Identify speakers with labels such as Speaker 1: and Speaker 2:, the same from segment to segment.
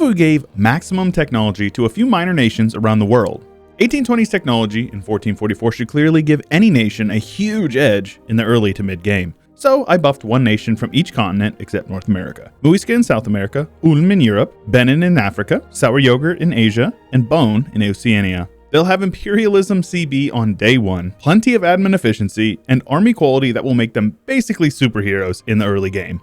Speaker 1: EU4 gave maximum technology to a few minor nations around the world. 1820's technology in 1444 should clearly give any nation a huge edge in the early to mid-game. So I buffed one nation from each continent except North America. Muisca in South America, Ulm in Europe, Benin in Africa, Sour Yogurt in Asia, and Bone in Oceania. They'll have Imperialism CB on day one, plenty of admin efficiency, and army quality that will make them basically superheroes in the early game.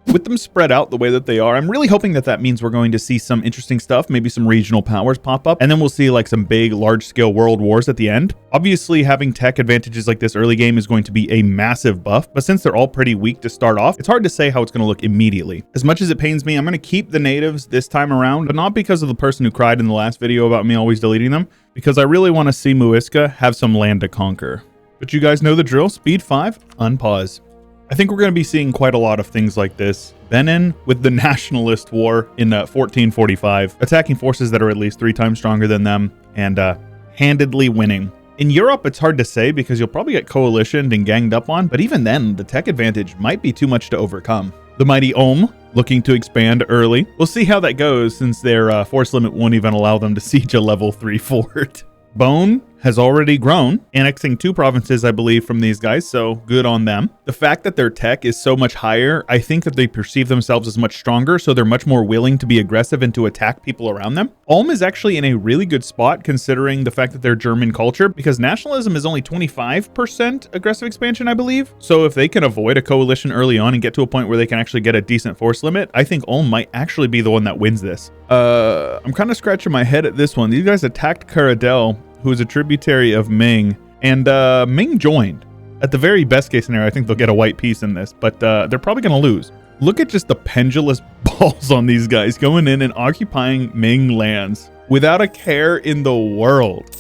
Speaker 1: With them spread out the way that they are, I'm really hoping that that means we're going to see some interesting stuff, maybe some regional powers pop up, and then we'll see like some big, large-scale world wars at the end. Obviously, having tech advantages like this early game is going to be a massive buff, but since they're all pretty weak to start off, it's hard to say how it's going to look immediately. As much as it pains me, I'm going to keep the natives this time around, but not because of the person who cried in the last video about me always deleting them, because I really want to see Muisca have some land to conquer. But you guys know the drill. Speed 5, unpause. I think we're going to be seeing quite a lot of things like this. Benin with the Nationalist War in 1445, attacking forces that are at least 3 times stronger than them, and handedly winning. In Europe, it's hard to say because you'll probably get coalitioned and ganged up on, but even then, the tech advantage might be too much to overcome. The mighty Ulm, looking to expand early. We'll see how that goes since their force limit won't even allow them to siege a level 3 fort. Bone has already grown, annexing 2 provinces, I believe, from these guys, so good on them. The fact that their tech is so much higher, I think that they perceive themselves as much stronger, so they're much more willing to be aggressive and to attack people around them. Ulm is actually in a really good spot considering the fact that they're German culture, because nationalism is only 25% aggressive expansion, I believe. So if they can avoid a coalition early on and get to a point where they can actually get a decent force limit, I think Ulm might actually be the one that wins this. I'm kind of scratching my head at this one. These guys attacked Caradel, who is a tributary of Ming, and Ming joined. At the very best case scenario, I think they'll get a white piece in this, but they're probably going to lose. Look at just the pendulous balls on these guys going in and occupying Ming lands without a care in the world.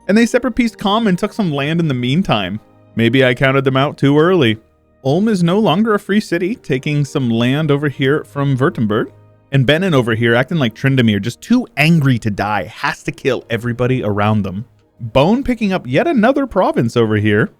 Speaker 1: And they separate pieced Kham and took some land in the meantime. Maybe I counted them out too early. Ulm is no longer a free city, taking some land over here from Württemberg. And Benin over here acting like Tryndamere, just too angry to die, has to kill everybody around them. Bone picking up yet another province over here.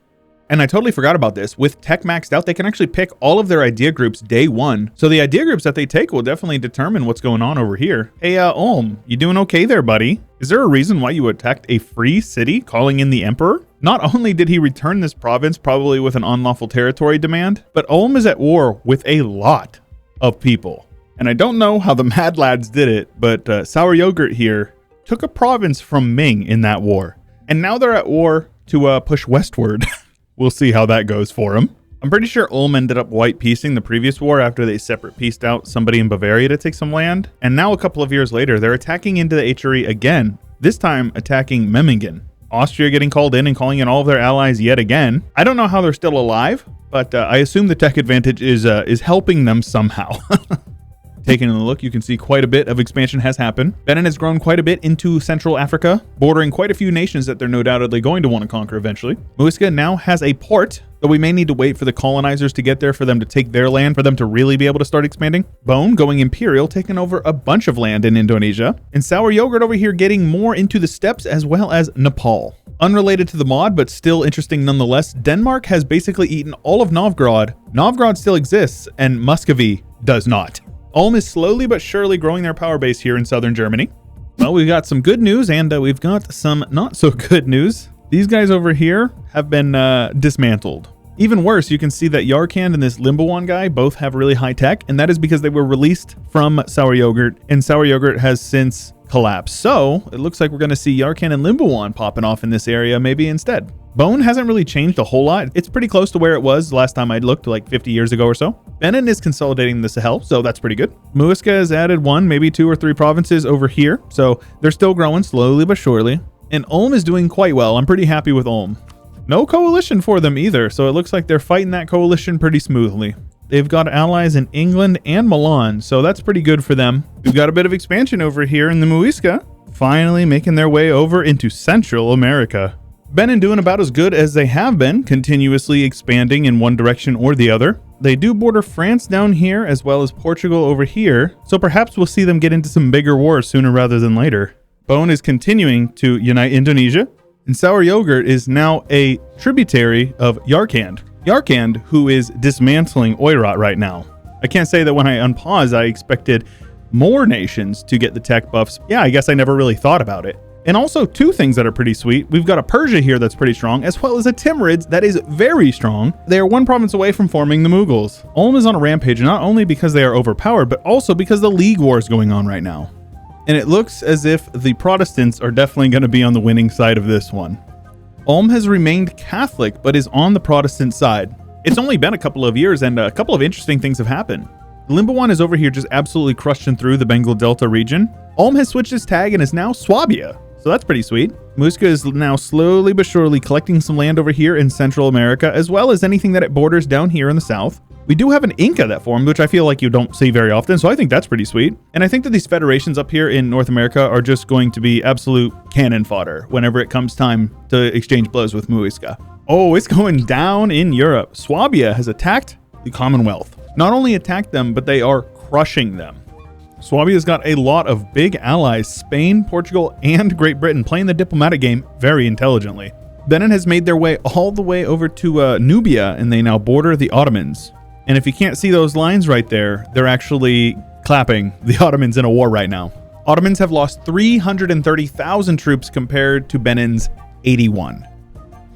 Speaker 1: And I totally forgot about this. With tech maxed out, they can actually pick all of their idea groups day one. So the idea groups that they take will definitely determine what's going on over here. Hey, Ulm, you doing okay there, buddy? Is there a reason why you attacked a free city, calling in the emperor? Not only did he return this province, probably with an unlawful territory demand, but Ulm is at war with a lot of people. And I don't know how the Mad Lads did it, but Sour Yogurt here took a province from Ming in that war. And now they're at war to push westward. We'll see how that goes for them. I'm pretty sure Ulm ended up white piecing the previous war after they separate pieced out somebody in Bavaria to take some land. And now a couple of years later, they're attacking into the Achery again, this time attacking Memmingen. Austria getting called in and calling in all of their allies yet again. I don't know how they're still alive, but I assume the tech advantage is helping them somehow. Taking a look, you can see quite a bit of expansion has happened. Benin has grown quite a bit into Central Africa, bordering quite a few nations that they're no doubtedly going to want to conquer eventually. Muisca now has a port, though we may need to wait for the colonizers to get there for them to take their land, for them to really be able to start expanding. Bone going imperial, taking over a bunch of land in Indonesia. And Sour Yogurt over here getting more into the steppes as well as Nepal. Unrelated to the mod, but still interesting nonetheless, Denmark has basically eaten all of Novgorod. Novgorod still exists, and Muscovy does not. Ulm is slowly but surely growing their power base here in southern Germany. Well, we've got some good news and we've got some not so good news. These guys over here have been dismantled. Even worse, you can see that Yarkand and this Limboan guy both have really high tech, and that is because they were released from Sour Yogurt, and Sour Yogurt has since collapsed. So it looks like we're going to see Yarkand and Limboan popping off in this area maybe instead. Bone hasn't really changed a whole lot. It's pretty close to where it was last time I'd looked, like 50 years ago or so. Benin is consolidating the Sahel, so that's pretty good. Muisca has added 1, maybe 2 or 3 provinces over here, so they're still growing slowly but surely. And Ulm is doing quite well. I'm pretty happy with Ulm. No coalition for them either, so it looks like they're fighting that coalition pretty smoothly. They've got allies in England and Milan, so that's pretty good for them. We've got a bit of expansion over here in the Muisca, finally making their way over into Central America. Benin doing about as good as they have been, continuously expanding in one direction or the other. They do border France down here as well as Portugal over here, so perhaps we'll see them get into some bigger wars sooner rather than later. Bone is continuing to unite Indonesia, and Sour Yogurt is now a tributary of Yarkand. Yarkand, who is dismantling Oirat right now. I can't say that when I unpause I expected more nations to get the tech buffs. Yeah, I guess I never really thought about it. And also two things that are pretty sweet. We've got a Persia here that's pretty strong, as well as a Timurids that is very strong. They are one province away from forming the Mughals. Ulm is on a rampage, not only because they are overpowered, but also because the League War is going on right now. And it looks as if the Protestants are definitely going to be on the winning side of this one. Ulm has remained Catholic, but is on the Protestant side. It's only been a couple of years, and a couple of interesting things have happened. Limbawan is over here just absolutely crushing through the Bengal Delta region. Ulm has switched his tag and is now Swabia. So that's pretty sweet. Muisca is now slowly but surely collecting some land over here in Central America, as well as anything that it borders down here in the south. We do have an Inca that formed, which I feel like you don't see very often, so I think that's pretty sweet. And I think that these federations up here in North America are just going to be absolute cannon fodder whenever it comes time to exchange blows with Muisca. Oh, it's going down in Europe. Swabia has attacked the Commonwealth. Not only attacked them, but they are crushing them. Swabia's got a lot of big allies, Spain, Portugal, and Great Britain, playing the diplomatic game very intelligently. Benin has made their way all the way over to Nubia, and they now border the Ottomans. And if you can't see those lines right there, they're actually clapping the Ottomans in a war right now. Ottomans have lost 330,000 troops compared to Benin's 81.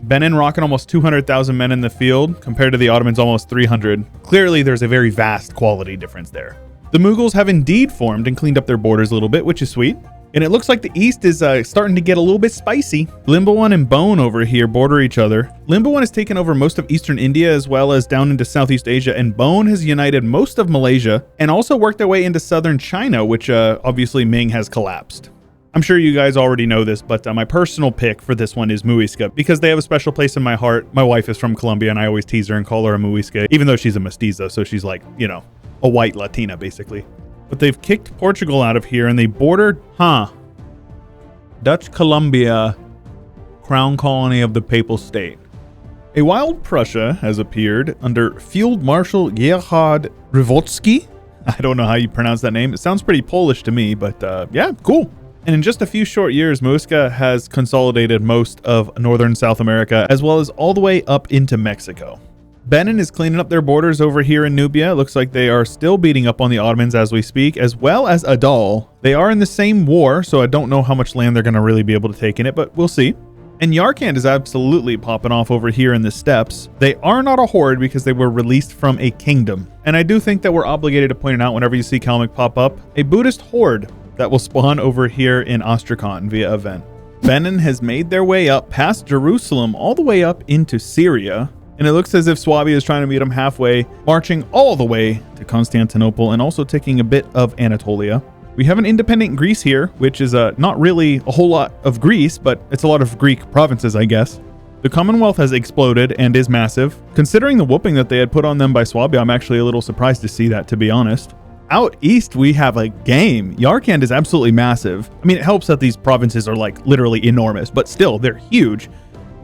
Speaker 1: Benin rocking almost 200,000 men in the field compared to the Ottomans' almost 300. Clearly, there's a very vast quality difference there. The Mughals have indeed formed and cleaned up their borders a little bit, which is sweet. And it looks like the east is starting to get a little bit spicy. Limbawan and Bone over here border each other. Limbawan has taken over most of eastern India as well as down into Southeast Asia, and Bone has united most of Malaysia and also worked their way into southern China, which obviously Ming has collapsed. I'm sure you guys already know this, but my personal pick for this one is Muisca because they have a special place in my heart. My wife is from Colombia, and I always tease her and call her a Muisca, even though she's a mestiza, so she's like, you know, a white Latina, basically. But they've kicked Portugal out of here, and they bordered, Dutch Columbia, crown colony of the Papal State. A wild Prussia has appeared under Field Marshal Gerhard Rivotski. I don't know how you pronounce that name. It sounds pretty Polish to me, but yeah, cool. And in just a few short years, Muisca has consolidated most of northern South America, as well as all the way up into Mexico. Benin is cleaning up their borders over here in Nubia. It looks like they are still beating up on the Ottomans as we speak, as well as Adal. They are in the same war, so I don't know how much land they're going to really be able to take in it, but we'll see. And Yarkand is absolutely popping off over here in the steppes. They are not a horde because they were released from a kingdom. And I do think that we're obligated to point it out whenever you see Kalmyk pop up. A Buddhist horde that will spawn over here in Astrakhan via event. Benin has made their way up past Jerusalem all the way up into Syria. And it looks as if Swabia is trying to meet them halfway, marching all the way to Constantinople and also taking a bit of Anatolia. We have an independent Greece here, which is not really a whole lot of Greece, but it's a lot of Greek provinces, I guess. The Commonwealth has exploded and is massive. Considering the whooping that they had put on them by Swabia, I'm actually a little surprised to see that, to be honest. Out east, we have a game. Yarkand is absolutely massive. I mean, it helps that these provinces are like literally enormous, but still, they're huge.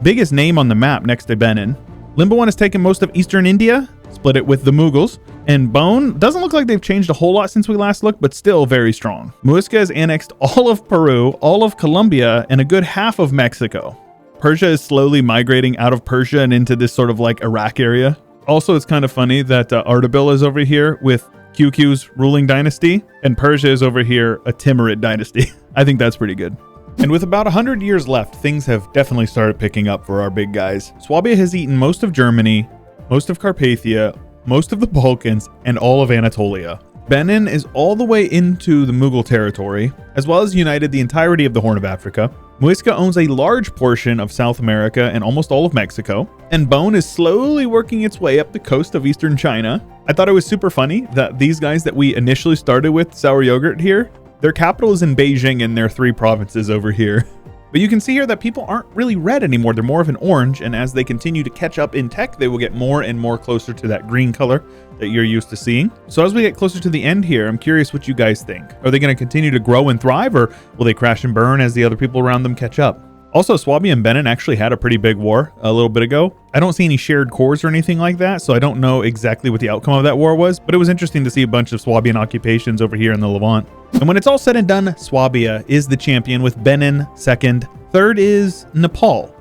Speaker 1: Biggest name on the map next to Benin. Limbawan has taken most of eastern India, split it with the Mughals, and Bone doesn't look like they've changed a whole lot since we last looked, but still very strong. Muisca has annexed all of Peru, all of Colombia, and a good half of Mexico. Persia is slowly migrating out of Persia and into this sort of like Iraq area. Also, it's kind of funny that Ardabil is over here with QQ's ruling dynasty, and Persia is over here a Timurid dynasty. I think that's pretty good. And with about 100 years left, things have definitely started picking up for our big guys. Swabia has eaten most of Germany, most of Carpathia, most of the Balkans, and all of Anatolia. Benin is all the way into the Mughal territory, as well as united the entirety of the Horn of Africa. Muisca owns a large portion of South America and almost all of Mexico. And Bone is slowly working its way up the coast of eastern China. I thought it was super funny that these guys that we initially started with, Sour Yogurt here, their capital is in Beijing and their 3 provinces over here. But you can see here that people aren't really red anymore. They're more of an orange, and as they continue to catch up in tech, they will get more and more closer to that green color that you're used to seeing. So as we get closer to the end here, I'm curious what you guys think. Are they going to continue to grow and thrive, or will they crash and burn as the other people around them catch up? Also, Swabia and Benin actually had a pretty big war a little bit ago. I don't see any shared cores or anything like that, so I don't know exactly what the outcome of that war was, but it was interesting to see a bunch of Swabian occupations over here in the Levant. And when it's all said and done, Swabia is the champion with Benin second. Third is Nepal.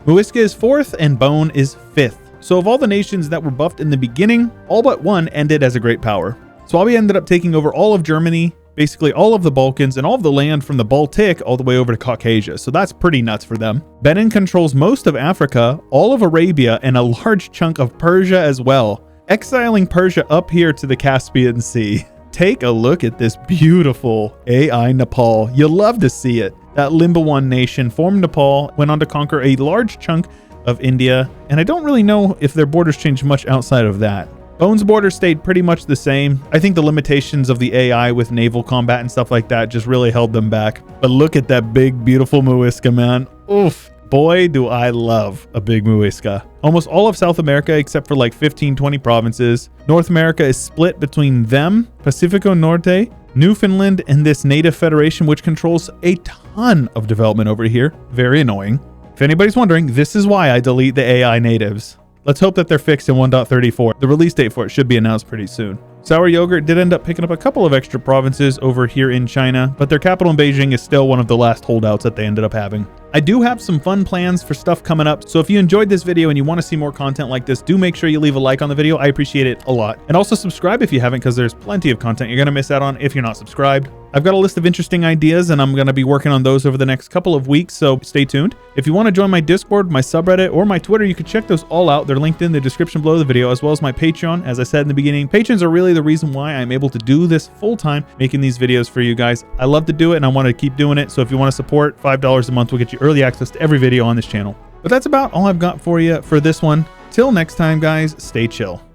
Speaker 1: Muisca is 4th and Bone is 5th. So of all the nations that were buffed in the beginning, all but one ended as a great power. Swabia ended up taking over all of Germany, basically all of the Balkans, and all of the land from the Baltic all the way over to Caucasia, so that's pretty nuts for them. Benin controls most of Africa, all of Arabia, and a large chunk of Persia as well, exiling Persia up here to the Caspian Sea. Take a look at this beautiful AI Nepal. You'll love to see it. That Limbawan nation formed Nepal, went on to conquer a large chunk of India, and I don't really know if their borders changed much outside of that. Bone's border stayed pretty much the same. I think the limitations of the AI with naval combat and stuff like that just really held them back. But look at that big, beautiful Muisca, man. Oof. Boy, do I love a big Muisca. Almost all of South America, except for like 15, 20 provinces. North America is split between them, Pacifico Norte, Newfoundland, and this native federation, which controls a ton of development over here. Very annoying. If anybody's wondering, this is why I delete the AI natives. Let's hope that they're fixed in 1.34. The release date for it should be announced pretty soon. Sour Yogurt did end up picking up a couple of extra provinces over here in China, but their capital in Beijing is still one of the last holdouts that they ended up having. I do have some fun plans for stuff coming up, so if you enjoyed this video and you want to see more content like this, do make sure you leave a like on the video. I appreciate it a lot. And also subscribe if you haven't, because there's plenty of content you're going to miss out on if you're not subscribed. I've got a list of interesting ideas, and I'm going to be working on those over the next couple of weeks, so stay tuned. If you want to join my Discord, my subreddit, or my Twitter, you can check those all out. They're linked in the description below the video, as well as my Patreon. As I said in the beginning, patrons are really the reason why I'm able to do this full-time, making these videos for you guys. I love to do it, and I want to keep doing it, so if you want to support, $5 a month will get you early access to every video on this channel. But that's about all I've got for you for this one. Till next time, guys, stay chill.